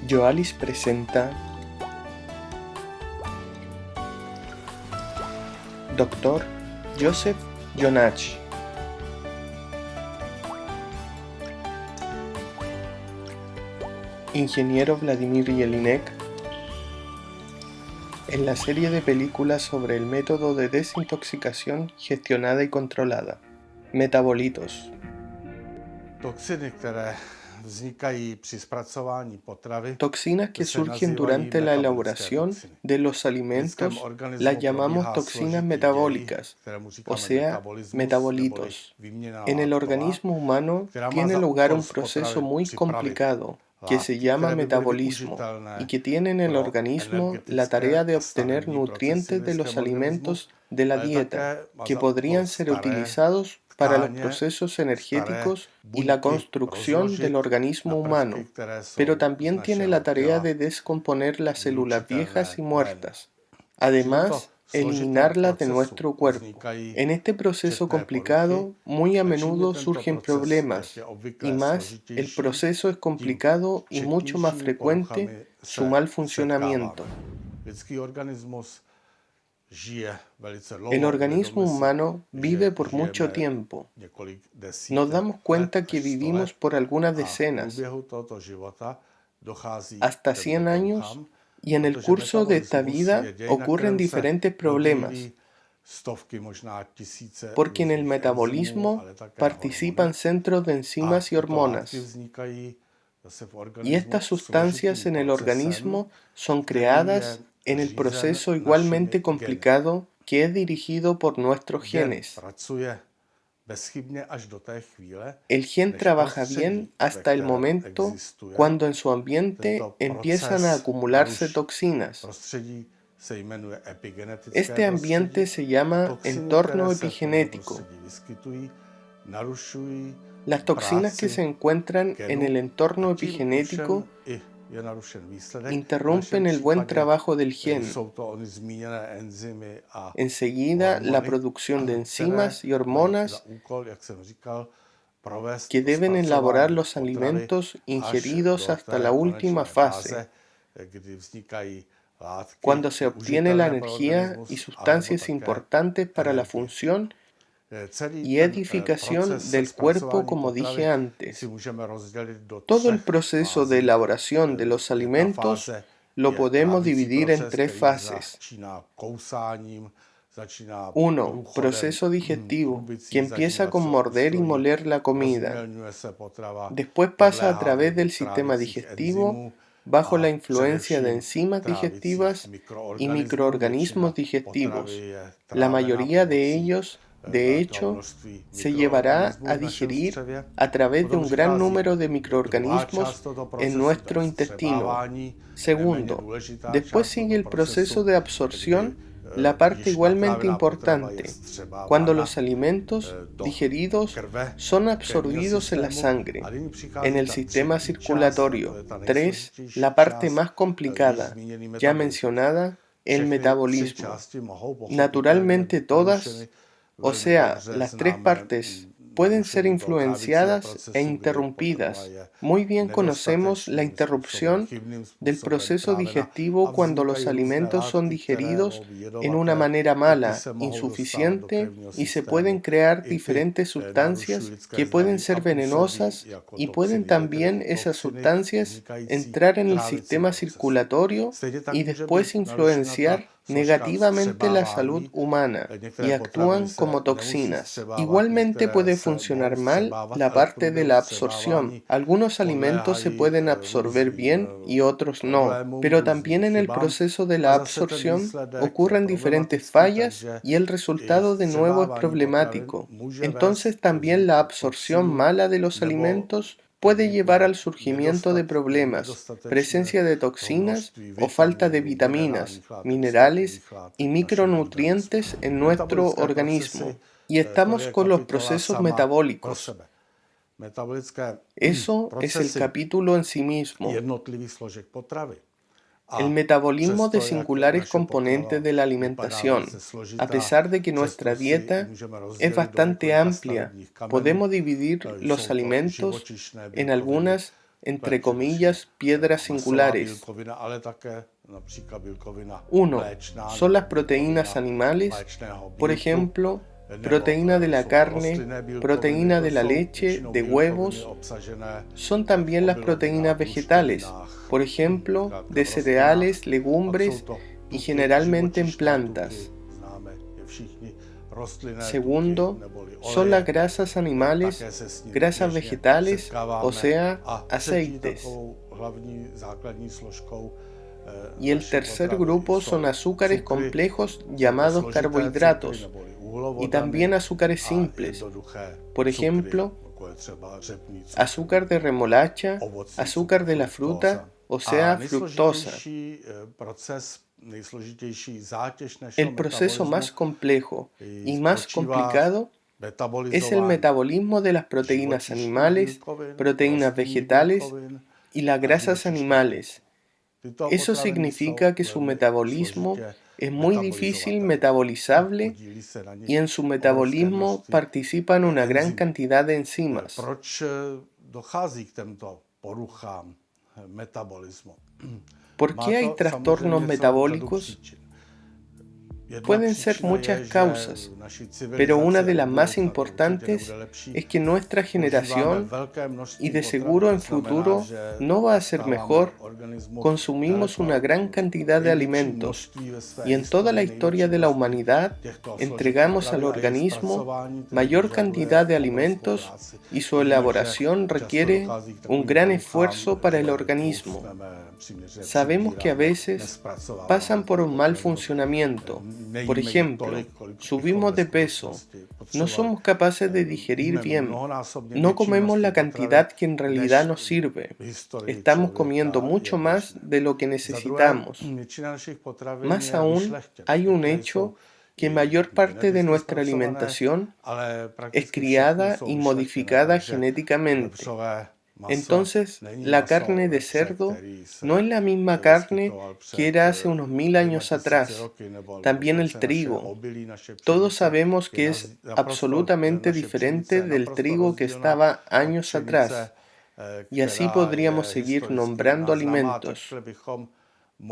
Yoalis presenta Dr. Joseph Jonach. Ingeniero Vladimir Jelinek, en la serie de películas sobre el método de desintoxicación gestionada y controlada, Metabolitos. Toxinas que surgen durante la elaboración de los alimentos las llamamos toxinas metabólicas, o sea, metabolitos. En el organismo humano tiene lugar un proceso muy complicado que se llama metabolismo y que tiene en el organismo la tarea de obtener nutrientes de los alimentos de la dieta que podrían ser utilizados para los procesos energéticos y la construcción del organismo humano, pero también tiene la tarea de descomponer las células viejas y muertas. Además, eliminarlas de nuestro cuerpo. En este proceso complicado, muy a menudo surgen problemas, y más, el proceso es complicado y mucho más frecuente su mal funcionamiento. El organismo humano vive por mucho tiempo. Nos damos cuenta que vivimos por algunas decenas, hasta 100 años, y en el curso de esta vida ocurren diferentes problemas, porque en el metabolismo participan centros de enzimas y hormonas, y estas sustancias en el organismo son creadas en el proceso igualmente complicado que es dirigido por nuestros genes. El gen trabaja bien hasta el momento cuando en su ambiente empiezan a acumularse toxinas. Este ambiente se llama entorno epigenético. Las toxinas que se encuentran en el entorno epigenético interrumpen el buen trabajo del gen. Enseguida, la producción de enzimas y hormonas que deben elaborar los alimentos ingeridos hasta la última fase, cuando se obtiene la energía y sustancias importantes para la función y edificación del cuerpo, como dije antes. Todo el proceso de elaboración de los alimentos lo podemos dividir en tres fases. 1. Proceso digestivo, que empieza con morder y moler la comida. Después pasa a través del sistema digestivo, bajo la influencia de enzimas digestivas y microorganismos digestivos. La mayoría de ellos, de hecho, se llevará a digerir a través de un gran número de microorganismos en nuestro intestino. Segundo, después sigue el proceso de absorción, la parte igualmente importante, cuando los alimentos digeridos son absorbidos en la sangre, en el sistema circulatorio. 3. La parte más complicada, ya mencionada, el metabolismo. Naturalmente todas, o sea, las tres partes, pueden ser influenciadas e interrumpidas. Muy bien conocemos la interrupción del proceso digestivo cuando los alimentos son digeridos en una manera mala, insuficiente, y se pueden crear diferentes sustancias que pueden ser venenosas, y pueden también esas sustancias entrar en el sistema circulatorio y después influenciar negativamente la salud humana y actúan como toxinas. Igualmente puede funcionar mal la parte de la absorción. Algunos alimentos se pueden absorber bien y otros no, pero también en el proceso de la absorción ocurren diferentes fallas y el resultado de nuevo es problemático. Entonces también la absorción mala de los alimentos puede llevar al surgimiento de problemas, presencia de toxinas o falta de vitaminas, minerales y micronutrientes en nuestro organismo. Y estamos con los procesos metabólicos. Eso es el capítulo en sí mismo. El metabolismo de singulares componentes de la alimentación. A pesar de que nuestra dieta es bastante amplia, podemos dividir los alimentos en algunas entre comillas, piedras singulares. 1. Son las proteínas animales, por ejemplo, proteína de la carne, proteína de la leche, de huevos. Son también las proteínas vegetales, por ejemplo, de cereales, legumbres y generalmente en plantas. Segundo, son las grasas animales, grasas vegetales, o sea, aceites. Y el tercer grupo son azúcares complejos llamados carbohidratos y también azúcares simples, por ejemplo, azúcar de remolacha, azúcar de la fruta, o sea, fructosa. El proceso más complejo y más complicado es el metabolismo de las proteínas animales, proteínas vegetales y las grasas animales. Eso significa que su metabolismo es muy difícil metabolizable y en su metabolismo participan una gran cantidad de enzimas. ¿Por qué hay trastornos metabólicos? Pueden ser muchas causas, pero una de las más importantes es que nuestra generación, y de seguro en futuro no va a ser mejor, consumimos una gran cantidad de alimentos y en toda la historia de la humanidad entregamos al organismo mayor cantidad de alimentos y su elaboración requiere un gran esfuerzo para el organismo. Sabemos que a veces pasan por un mal funcionamiento. Por ejemplo, subimos de peso, no somos capaces de digerir bien, no comemos la cantidad que en realidad nos sirve, estamos comiendo mucho más de lo que necesitamos. Más aún, hay un hecho que mayor parte de nuestra alimentación es criada y modificada genéticamente. Entonces, la carne de cerdo no es la misma carne que era hace unos 1000 años atrás. También el trigo. Todos sabemos que es absolutamente diferente del trigo que estaba años atrás. Y así podríamos seguir nombrando alimentos.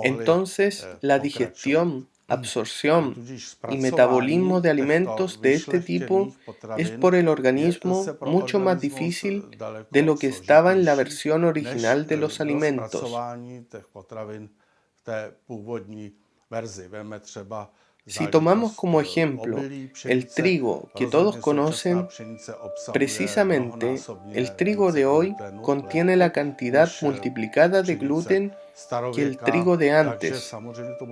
Entonces, la digestión, absorción y metabolismo de alimentos de este tipo es por el organismo mucho más difícil de lo que estaba en la versión original de los alimentos. Si tomamos como ejemplo el trigo que todos conocen, precisamente el trigo de hoy contiene la cantidad multiplicada de gluten que el trigo de antes,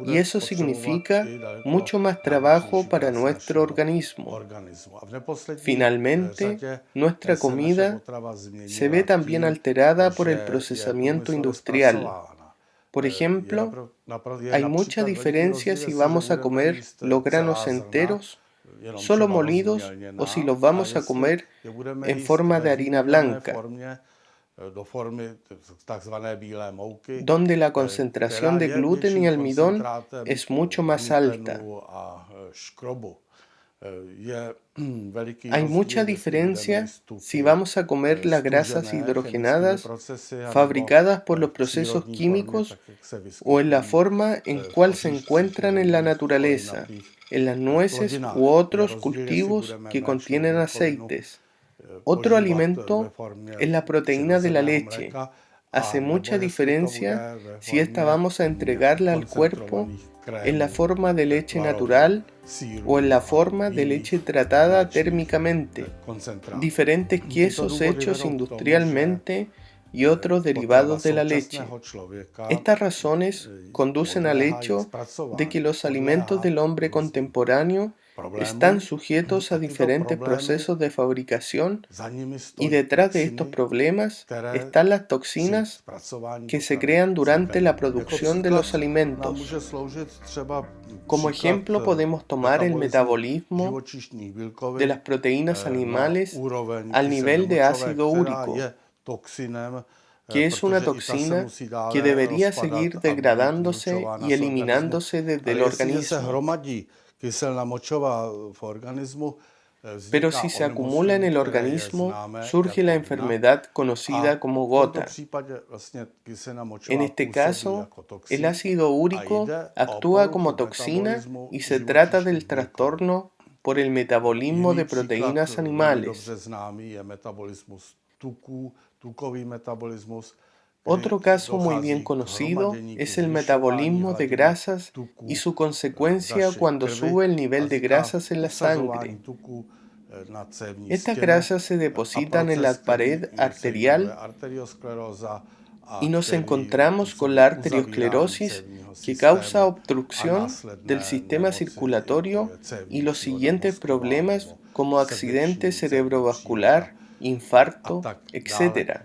y eso significa mucho más trabajo para nuestro organismo. Finalmente, nuestra comida se ve también alterada por el procesamiento industrial. Por ejemplo, hay mucha diferencia si vamos a comer los granos enteros, solo molidos, o si los vamos a comer en forma de harina blanca, donde la concentración de gluten y almidón es mucho más alta. Hay mucha diferencia si vamos a comer las grasas hidrogenadas fabricadas por los procesos químicos o en la forma en cual se encuentran en la naturaleza, en las nueces u otros cultivos que contienen aceites. Otro alimento es la proteína de la leche. Hace mucha diferencia si esta vamos a entregarla al cuerpo en la forma de leche natural o en la forma de leche tratada térmicamente, diferentes quesos hechos industrialmente y otros derivados de la leche. Estas razones conducen al hecho de que los alimentos del hombre contemporáneo están sujetos a diferentes procesos de fabricación y detrás de estos problemas están las toxinas que se crean durante la producción de los alimentos. Como ejemplo podemos tomar el metabolismo de las proteínas animales al nivel de ácido úrico, que es una toxina que debería seguir degradándose y eliminándose desde el organismo. pero si se acumula en el organismo, surge la enfermedad conocida como gota. En este caso, el ácido úrico actúa como toxina y se trata del trastorno por el metabolismo de proteínas animales. Otro caso muy bien conocido es el metabolismo de grasas y su consecuencia cuando sube el nivel de grasas en la sangre. Estas grasas se depositan en la pared arterial y nos encontramos con la arteriosclerosis que causa obstrucción del sistema circulatorio y los siguientes problemas como accidente cerebrovascular, infarto, etc.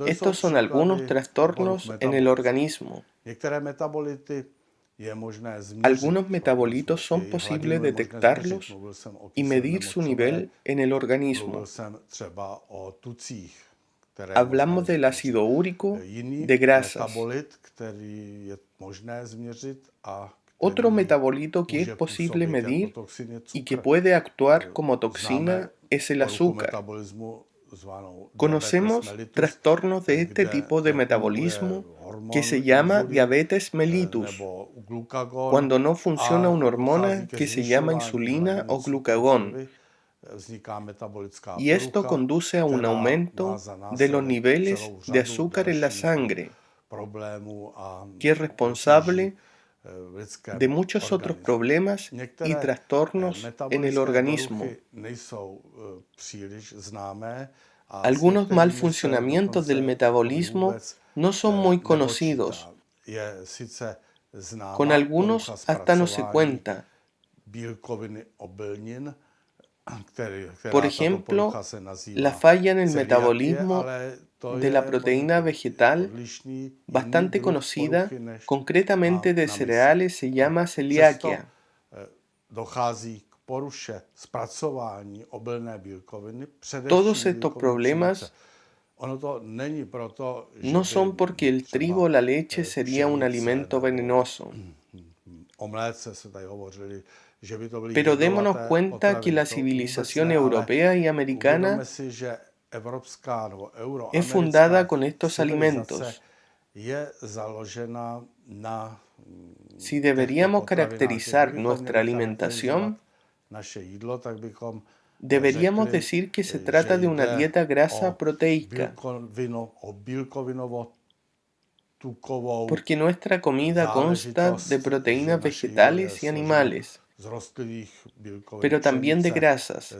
Estos son algunos trastornos en el organismo. Algunos metabolitos son posibles detectarlos y medir su nivel en el organismo. Hablamos del ácido úrico, de grasas. Otro metabolito que es posible medir y que puede actuar como toxina es el azúcar. Conocemos trastornos de este tipo de metabolismo que se llama diabetes mellitus, cuando no funciona una hormona que se llama insulina o glucagón. Y esto conduce a un aumento de los niveles de azúcar en la sangre, que es responsable de muchos otros problemas y trastornos en el organismo. Algunos mal funcionamientos del metabolismo no son muy conocidos. Con algunos hasta no se cuenta. Por ejemplo, la falla en el metabolismo de la proteína vegetal, bastante conocida, concretamente de cereales, se llama celiaquia. Todos estos problemas no son porque el trigo o la leche sería un alimento venenoso. Pero démonos cuenta que la civilización europea y americana es fundada con estos alimentos. Si deberíamos caracterizar nuestra alimentación, deberíamos decir que se trata de una dieta grasa proteica, porque nuestra comida consta de proteínas vegetales y animales, pero también de grasas.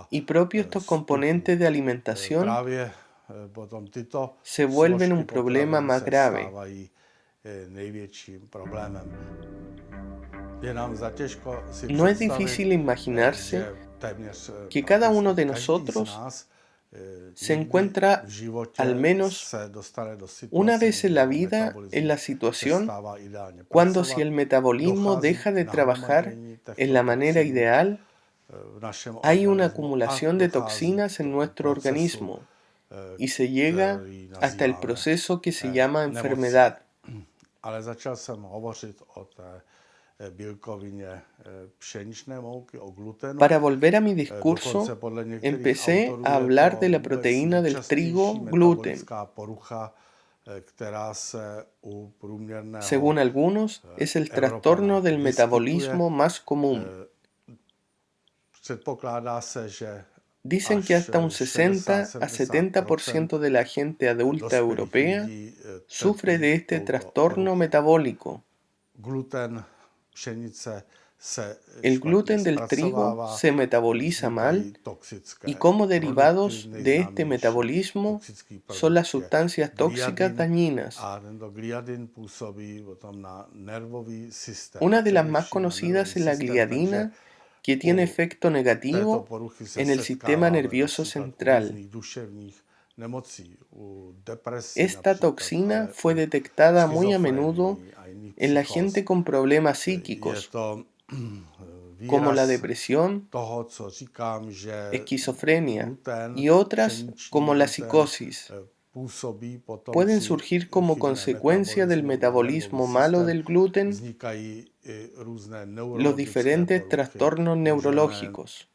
Y propios estos componentes de alimentación se vuelven un problema más grave. No es difícil imaginarse que cada uno de nosotros se encuentra al menos una vez en la vida en la situación cuando si el metabolismo deja de trabajar en la manera ideal, hay una acumulación de toxinas en nuestro organismo y se llega hasta el proceso que se llama enfermedad. Para volver a mi discurso, empecé a hablar de la proteína del trigo gluten. Según algunos, es el trastorno del metabolismo más común. Dicen que hasta un 60 a 70% de la gente adulta europea sufre de este trastorno metabólico. El gluten del trigo se metaboliza mal y como derivados de este metabolismo son las sustancias tóxicas dañinas. Una de las más conocidas es la gliadina, que tiene efecto negativo en el sistema nervioso central. Esta toxina fue detectada muy a menudo en la gente con problemas psíquicos, como la depresión, esquizofrenia y otras como la psicosis. pueden surgir como consecuencia del metabolismo malo del gluten los diferentes trastornos neurológicos,